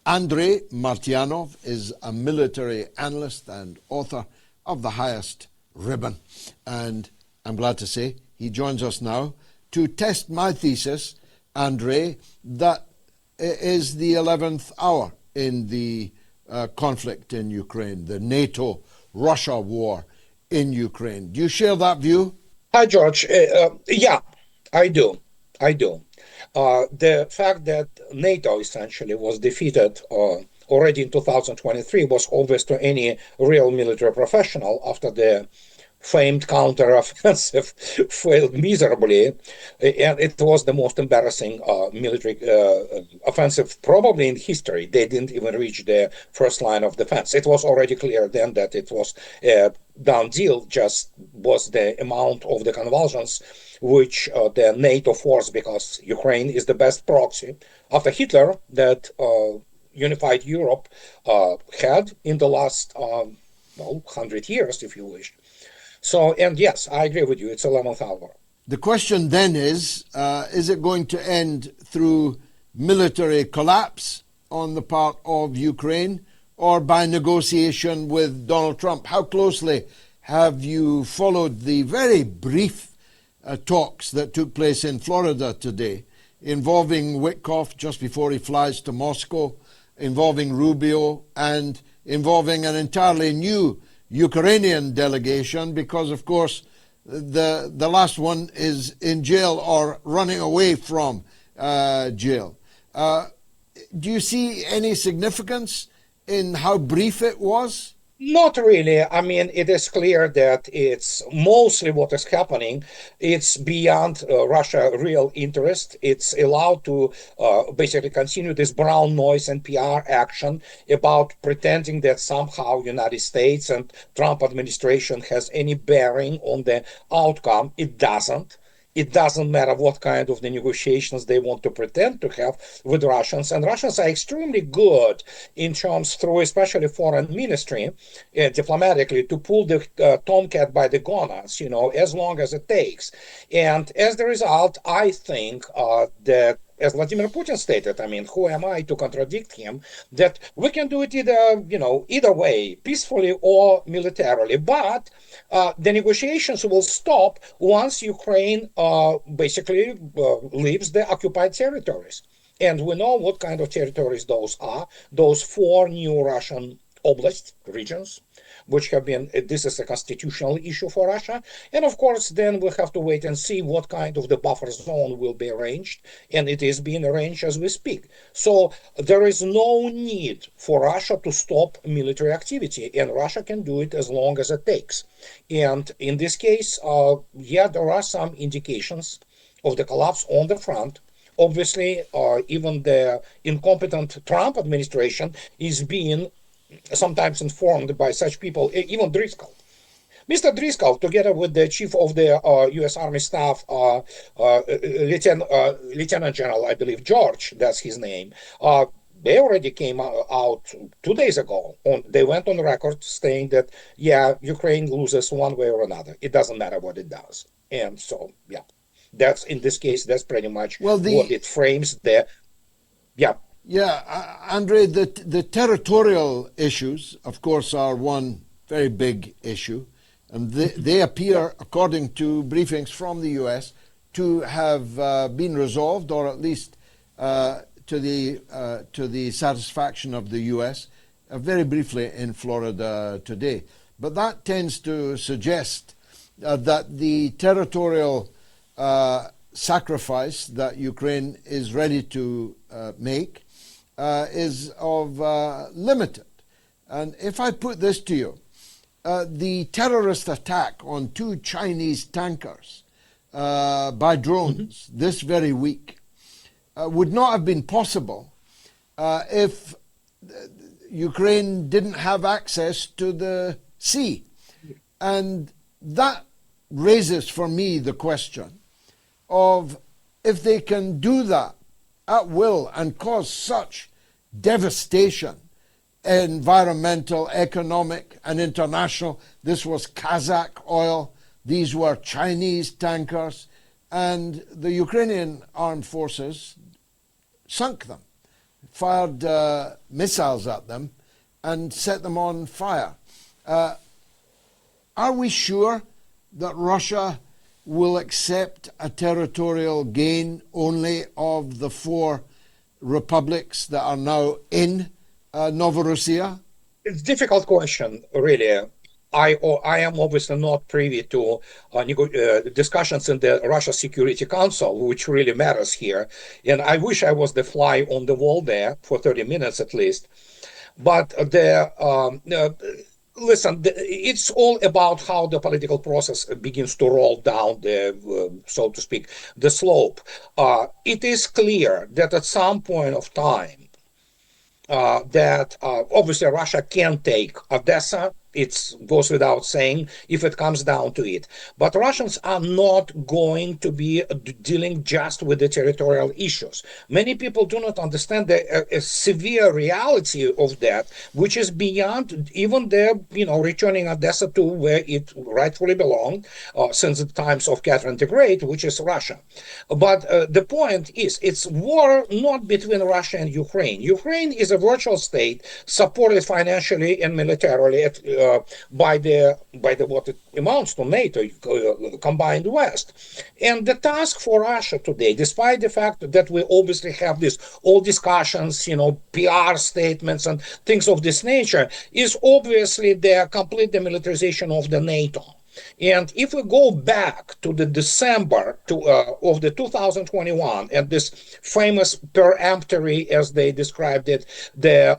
Andrei Martyanov is a military analyst and author of the highest ribbon. And I'm glad to say he joins us now to test my thesis, Andrei, that it is the 11th hour in the conflict in Ukraine, the NATO-Russia war in Ukraine. Do you share that view? Hi, George. Yeah, I do. I do. The fact that NATO essentially was defeated already in 2023 was obvious to any real military professional after the famed counteroffensive failed miserably, and it was the most embarrassing military offensive probably in history. They didn't even reach the first line of defense. It was already clear then that it was a done deal, just was the amount of the convulsions which the NATO force, because Ukraine is the best proxy after Hitler that unified Europe had in the last 100 years, if you wish. So, and yes, I agree with you. It's 11th hour. The question then is it going to end through military collapse on the part of Ukraine or by negotiation with Donald Trump? How closely have you followed the very brief talks that took place in Florida today, involving Witkoff just before he flies to Moscow, involving Rubio, and involving an entirely new Ukrainian delegation, because of course the last one is in jail or running away from jail. Do you see any significance in how brief it was? Not really. I mean, it is clear that it's mostly what is happening. It's beyond Russia's real interest. It's allowed to basically continue this brown noise and PR action about pretending that somehow United States and Trump administration has any bearing on the outcome. It doesn't. It doesn't matter what kind of the negotiations they want to pretend to have with Russians. And Russians are extremely good in terms, through especially foreign ministry, diplomatically, to pull the tomcat by the gonads, as long as it takes. And as the result, I think that, as Vladimir Putin stated, I mean, who am I to contradict him, that we can do it either way, peacefully or militarily. But the negotiations will stop once Ukraine basically leaves the occupied territories. And we know what kind of territories those are. Those 4 new Russian oblast regions, which have been, this is a constitutional issue for Russia. And of course, then we'll have to wait and see what kind of the buffer zone will be arranged. And it is being arranged as we speak. So there is no need for Russia to stop military activity. And Russia can do it as long as it takes. And in this case, there are some indications of the collapse on the front. Obviously, even the incompetent Trump administration is being sometimes informed by such people, even Driscoll. Mr. Driscoll, together with the chief of the U.S. Army Staff, Lieutenant General, I believe, George, that's his name, they already came out 2 days ago. They went on record saying that, Ukraine loses one way or another. It doesn't matter what it does. And so, that's, in this case, that's pretty much what it frames the, Andrei, the territorial issues, of course, are one very big issue. And they appear, according to briefings from the U.S., to have been resolved, or at least to the satisfaction of the U.S., very briefly in Florida today. But that tends to suggest that the territorial sacrifice that Ukraine is ready to make is of limited. And if I put this to you, the terrorist attack on 2 Chinese tankers by drones this very week would not have been possible if Ukraine didn't have access to the sea. And that raises for me the question of, if they can do that at will and cause such devastation, environmental, economic, and international. This was Kazakh oil. These were Chinese tankers. And the Ukrainian armed forces sunk them, fired missiles at them and set them on fire. Are we sure that Russia will accept a territorial gain only of the 4 republics that are now in Novorossiya? It's a difficult question, really. I am obviously not privy to discussions in the Russia Security Council, which really matters here. And I wish I was the fly on the wall there for 30 minutes at least. But listen, it's all about how the political process begins to roll down the, so to speak, the slope. It is clear that at some point of time, that obviously Russia can take Odessa. It goes without saying if it comes down to it. But Russians are not going to be dealing just with the territorial issues. Many people do not understand the severe reality of that, which is beyond even the, returning Odessa to where it rightfully belonged since the times of Catherine the Great, which is Russia. But the point is, it's war not between Russia and Ukraine. Ukraine is a virtual state supported financially and militarily by the what it amounts to NATO, combined West. And the task for Russia today, despite the fact that we obviously have all discussions, PR statements and things of this nature, is obviously the complete demilitarization of the NATO. And if we go back to the December of the 2021 and this famous peremptory, as they described it, the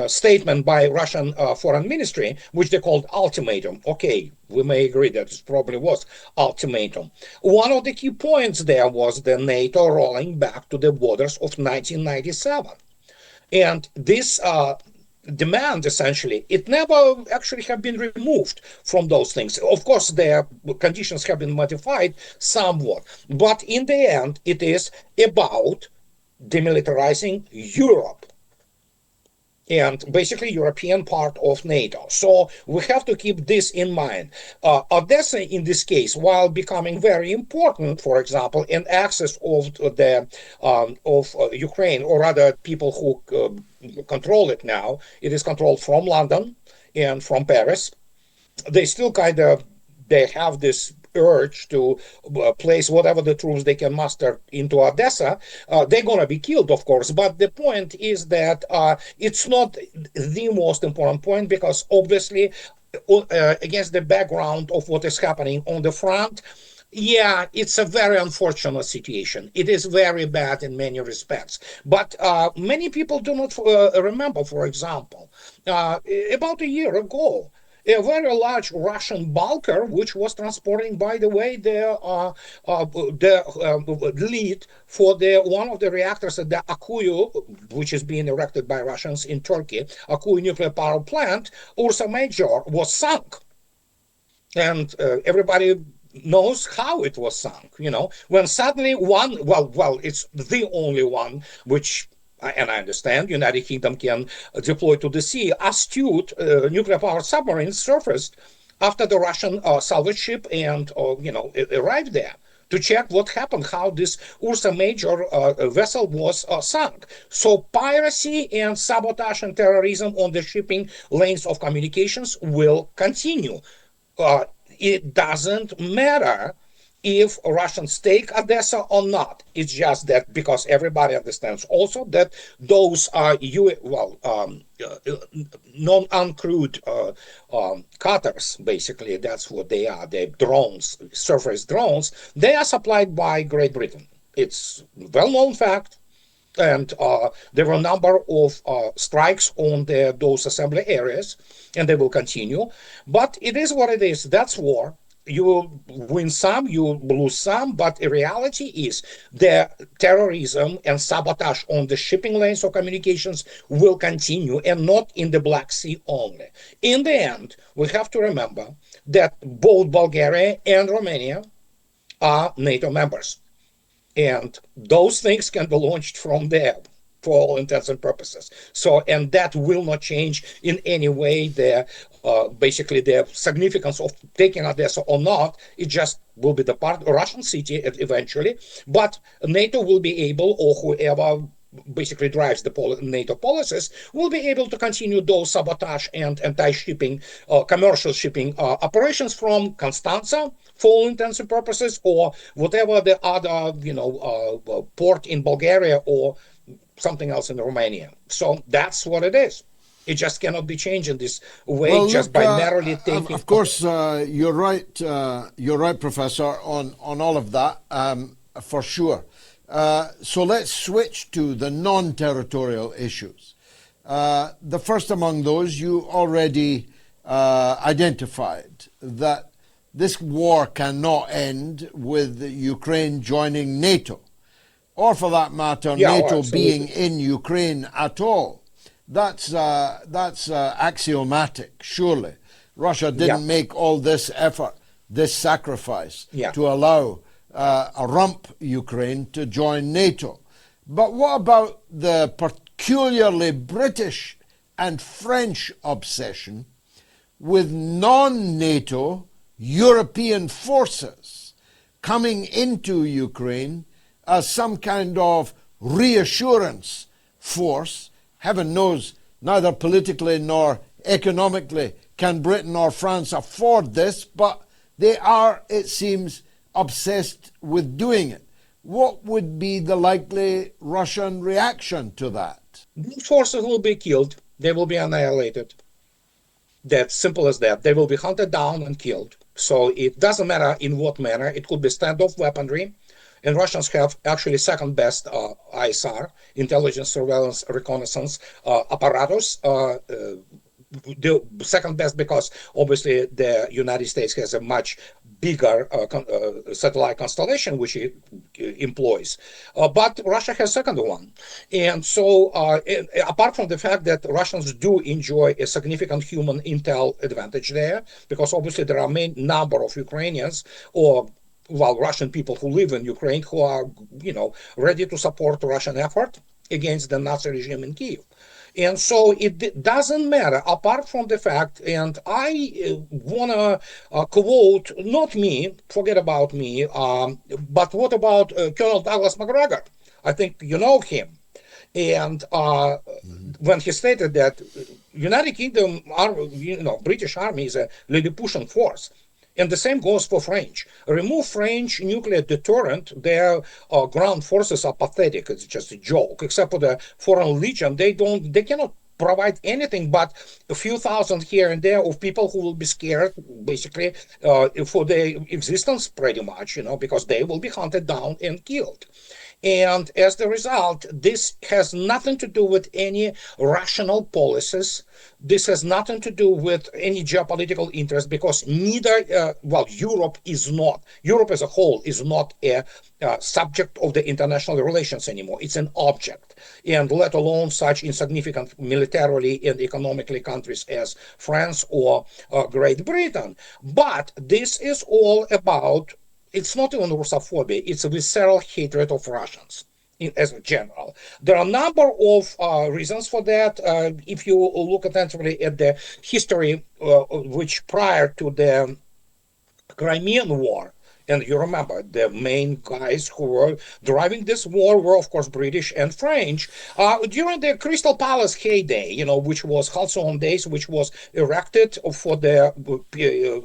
statement by Russian Foreign Ministry, which they called ultimatum. Okay, we may agree that it probably was ultimatum. One of the key points there was the NATO rolling back to the borders of 1997. And this demand, essentially, it never actually have been removed from those things. Of course, their conditions have been modified somewhat, but in the end, it is about demilitarizing Europe and basically European part of NATO. So we have to keep this in mind. Odessa, in this case, while becoming very important, for example, in access of the of Ukraine, or rather people who control it now, it is controlled from London and from Paris. They still they have this urge to place whatever the troops they can muster into Odessa. They're going to be killed, of course. But the point is that it's not the most important point, because obviously, against the background of what is happening on the front, yeah, it's a very unfortunate situation. It is very bad in many respects. But many people do not remember, for example, about a year ago, a very large Russian bulker, which was transporting, by the way, the lead for one of the reactors at the Akuyu, which is being erected by Russians in Turkey, Akuyu nuclear power plant, Ursa Major, was sunk. And everybody knows how it was sunk, when suddenly it's the only one which, and I understand, United Kingdom can deploy to the sea, astute nuclear power submarines surfaced after the Russian salvage ship and arrived there to check what happened, how this Ursa Major vessel was sunk. So piracy and sabotage and terrorism on the shipping lanes of communications will continue. It doesn't matter if Russians take Odessa or not. It's just that because everybody understands also that those are non-uncrewed cutters, basically. That's what they are. They're drones, surface drones. They are supplied by Great Britain. It's a well-known fact. And there were a number of strikes on those assembly areas, and they will continue. But it is what it is. That's war. You win some, you lose some, but the reality is the terrorism and sabotage on the shipping lanes of communications will continue, and not in the Black Sea only. In the end, we have to remember that both Bulgaria and Romania are NATO members. And those things can be launched from there for all intents and purposes. So, and that will not change in any way basically the significance of taking Odessa or not. It just will be the part of Russian city eventually, but NATO will be able, or whoever basically drives the NATO policies, will be able to continue those sabotage and anti-shipping, commercial shipping operations from Constanza, for all intents and purposes, or whatever the other, port in Bulgaria or something else in Romania. So that's what it is. It just cannot be changed in this way, Well, just look, by narrowly taking. of course, you're right. You're right, Professor, on all of that, for sure. So let's switch to the non-territorial issues. The first among those, you already identified that this war cannot end with Ukraine joining NATO, or for that matter, Yeah, NATO absolutely. being in Ukraine at all. That's axiomatic, surely. Russia didn't Yeah. make all this effort, this sacrifice, Yeah. to allow a rump Ukraine to join NATO. But what about the peculiarly British and French obsession with non-NATO European forces coming into Ukraine as some kind of reassurance force? Heaven knows, neither politically nor economically can Britain or France afford this, but they are, it seems, obsessed with doing it. What would be the likely Russian reaction to that? These forces will be killed. They will be annihilated. That's simple as that. They will be hunted down and killed. So it doesn't matter in what manner. It could be standoff weaponry. And Russians have actually second best ISR, intelligence, surveillance, reconnaissance apparatus. The second best because obviously the United States has a much bigger satellite constellation which it employs, but Russia has second one. And so apart from the fact that Russians do enjoy a significant human intel advantage there, because obviously there are a number of Ukrainians or Russian people who live in Ukraine who are ready to support the Russian effort against the Nazi regime in Kiev. And so it doesn't matter, apart from the fact, and I want to quote, not me, forget about me, but what about Colonel Douglas MacGregor? I think you know him. And when he stated that United Kingdom, British Army is a Lilliputian force. And the same goes for French. Remove French nuclear deterrent, their ground forces are pathetic. It's just a joke. Except for the Foreign Legion, they cannot provide anything but a few thousand here and there of people who will be scared, basically, for their existence, pretty much, because they will be hunted down and killed. And as the result, this has nothing to do with any rational policies. This has nothing to do with any geopolitical interest, because neither, Europe as a whole is not a subject of the international relations anymore. It's an object, and let alone such insignificant militarily and economically countries as France or Great Britain. But this is all about, it's not even Russophobia, it's a visceral hatred of Russians as a general. There are a number of reasons for that. If you look attentively at the history, which prior to the Crimean War, and you remember the main guys who were driving this war were, of course, British and French. During the Crystal Palace heyday, which was Halcyon Days, which was erected for the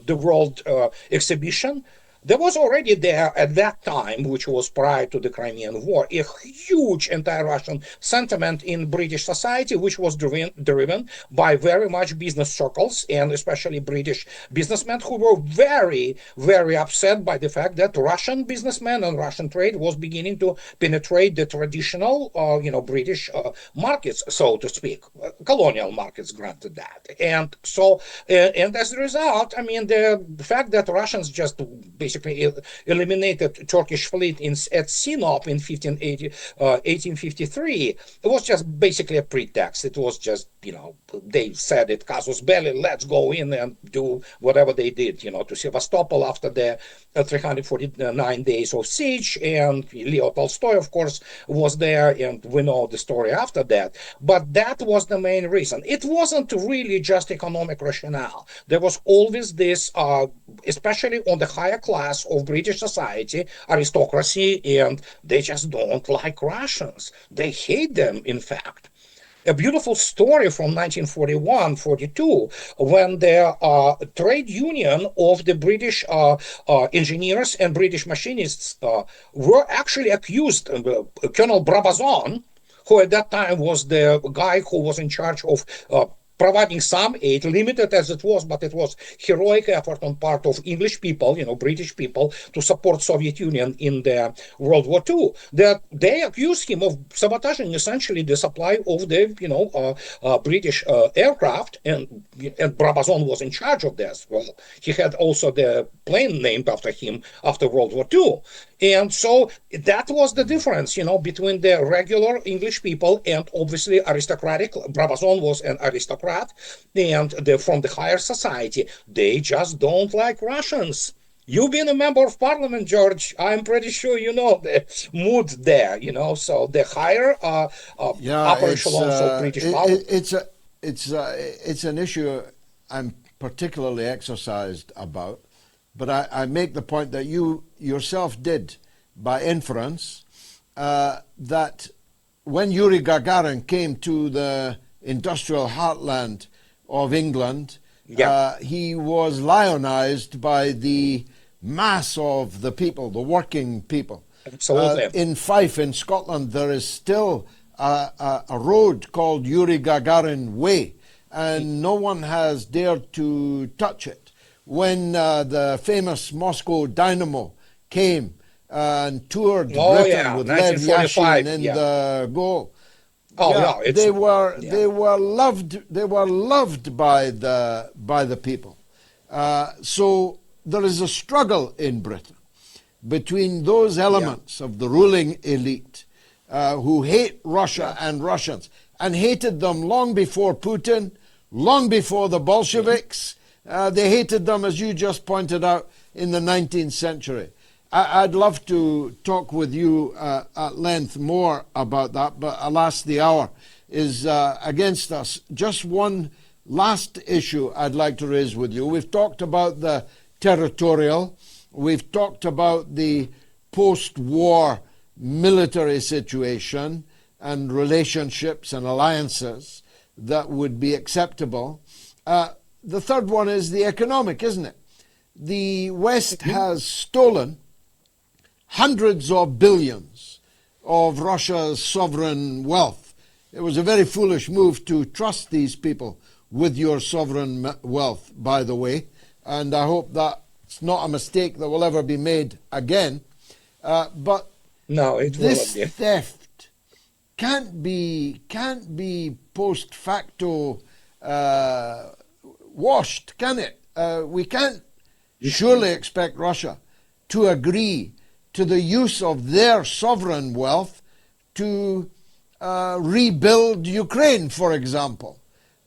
World Exhibition, there was already there at that time, which was prior to the Crimean War, a huge anti-Russian sentiment in British society, which was driven by very much business circles, and especially British businessmen who were very, very upset by the fact that Russian businessmen and Russian trade was beginning to penetrate the traditional, British markets, so to speak, colonial markets, granted that. And so, and as a result, the fact that Russians just basically eliminated Turkish fleet at Sinop in 1853. It was just basically a pretext. It was just, they said it casus belli, let's go in and do whatever they did, to Sevastopol after the 349 days of siege. And Leo Tolstoy, of course, was there, and we know the story after that. But that was the main reason. It wasn't really just economic rationale. There was always this, especially on the higher class, class of British society, aristocracy, and they just don't like Russians. They hate them, in fact. A beautiful story from 1941-42, when the trade union of the British engineers and British machinists were actually accused. Colonel Brabazon, who at that time was the guy who was in charge of providing some aid, limited as it was, but it was heroic effort on part of English people, British people, to support Soviet Union in the World War II. That they accused him of sabotaging essentially the supply of the, British aircraft, and Brabazon was in charge of this. Well, he had also the plane named after him after World War II. And so that was the difference, between the regular English people and obviously aristocratic. Brabazon was an aristocrat, and from the higher society. They just don't like Russians. You've been a member of parliament, George. I'm pretty sure you know the mood there, So the higher upper echelons of British power. It's an issue I'm particularly exercised about. But I make the point that you yourself did, by inference, that when Yuri Gagarin came to the industrial heartland of England, he was lionized by the mass of the people, the working people. Absolutely. In Fife, in Scotland, there is still a road called Yuri Gagarin Way, and no one has dared to touch it. When the famous Moscow Dynamo came and toured Britain with Lev Yashin in the goal, they were loved by the people. So there is a struggle in Britain between those elements of the ruling elite who hate Russia and Russians, and hated them long before Putin, long before the Bolsheviks. They hated them, as you just pointed out, in the 19th century. I'd love to talk with you at length more about that, but alas, the hour is against us. Just one last issue I'd like to raise with you. We've talked about the territorial. We've talked about the post-war military situation and relationships and alliances that would be acceptable. The third one is the economic, isn't it? The West has stolen hundreds of billions of Russia's sovereign wealth. It was a very foolish move to trust these people with your sovereign wealth, by the way, and I hope that's not a mistake that will ever be made again. But no, this theft can't be post facto washed, can it? We can't surely expect Russia to agree to the use of their sovereign wealth to rebuild Ukraine, for example,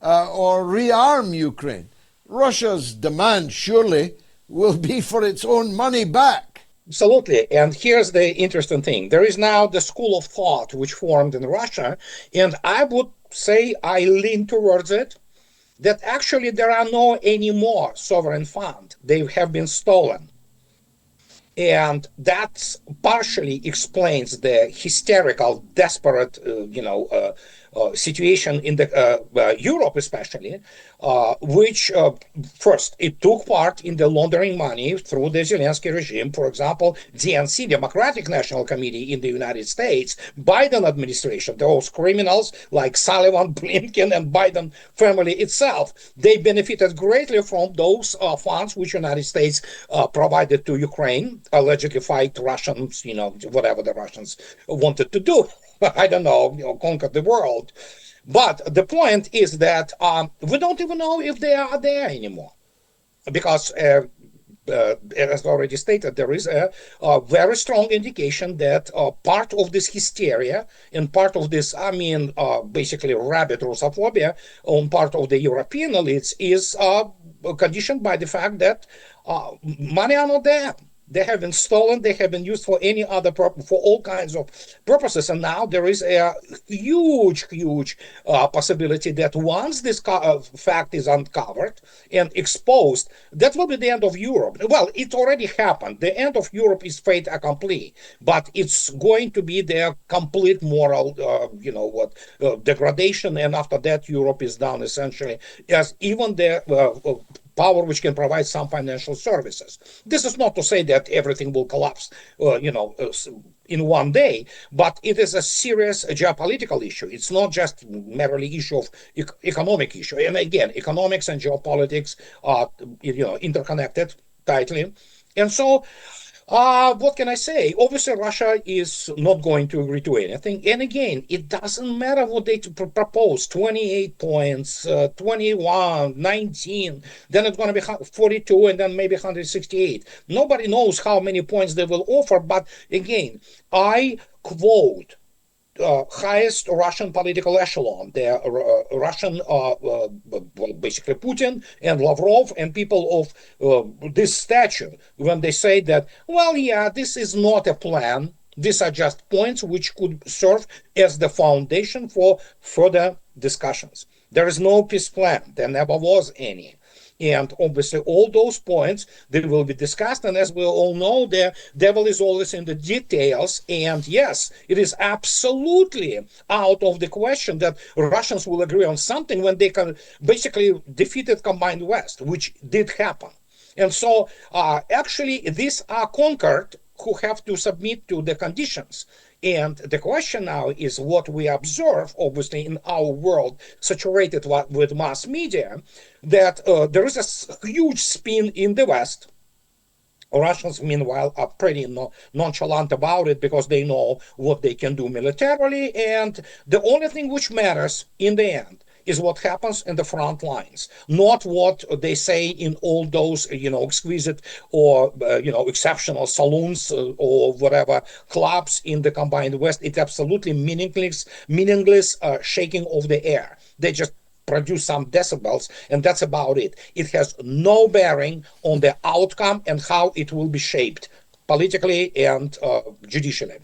or rearm Ukraine. Russia's demand surely will be for its own money back. Absolutely. And here's the interesting thing. There is now the school of thought which formed in Russia, and I would say I lean towards it, that actually there are no any more sovereign funds. They have been stolen. And that partially explains the hysterical, desperate, situation in the Europe, especially, which first it took part in the laundering money through the Zelensky regime. For example, DNC, Democratic National Committee in the United States, Biden administration, those criminals like Sullivan, Blinken, and Biden family itself, they benefited greatly from those funds which United States provided to Ukraine, allegedly fight Russians, whatever the Russians wanted to do. I don't know, conquer the world. But the point is that we don't even know if they are there anymore. Because, as already stated, there is a very strong indication that part of this hysteria and part of this, basically rabid Russophobia on part of the European elites is conditioned by the fact that money are not there. They have been stolen. They have been used for any other purpose, for all kinds of purposes. And now there is a huge possibility that once this fact is uncovered and exposed, that will be the end of Europe. Well, it already happened. The end of Europe is fait accompli, but it's going to be their complete moral, degradation. And after that, Europe is done essentially as even the power which can provide some financial services. This is not to say that everything will collapse, in one day, but it is a serious geopolitical issue. It's not just merely issue of economic issue. And again, economics and geopolitics are, interconnected tightly. And so, what can I say? Obviously, Russia is not going to agree to anything. And again, it doesn't matter what they propose, 28 points, 21, 19, then it's going to be 42, and then maybe 168. Nobody knows how many points they will offer. But again, I quote highest Russian political echelon, the Russian, basically Putin and Lavrov and people of this stature, when they say that, well, yeah, this is not a plan. These are just points which could serve as the foundation for further discussions. There is no peace plan. There never was any. And obviously, all those points, they will be discussed. And as we all know, the devil is always in the details. And yes, it is absolutely out of the question that Russians will agree on something when they can basically defeated combined West, which did happen. And so actually, these are conquered who have to submit to the conditions. And the question now is what we observe, obviously, in our world saturated with mass media, that there is a huge spin in the West. Russians, meanwhile, are pretty nonchalant about it because they know what they can do militarily. And the only thing which matters in the end is what happens in the front lines, not what they say in all those, exquisite or, exceptional saloons or whatever clubs in the combined West. It's absolutely meaningless shaking of the air. They just produce some decibels, and that's about it. It has no bearing on the outcome and how it will be shaped politically and judicially.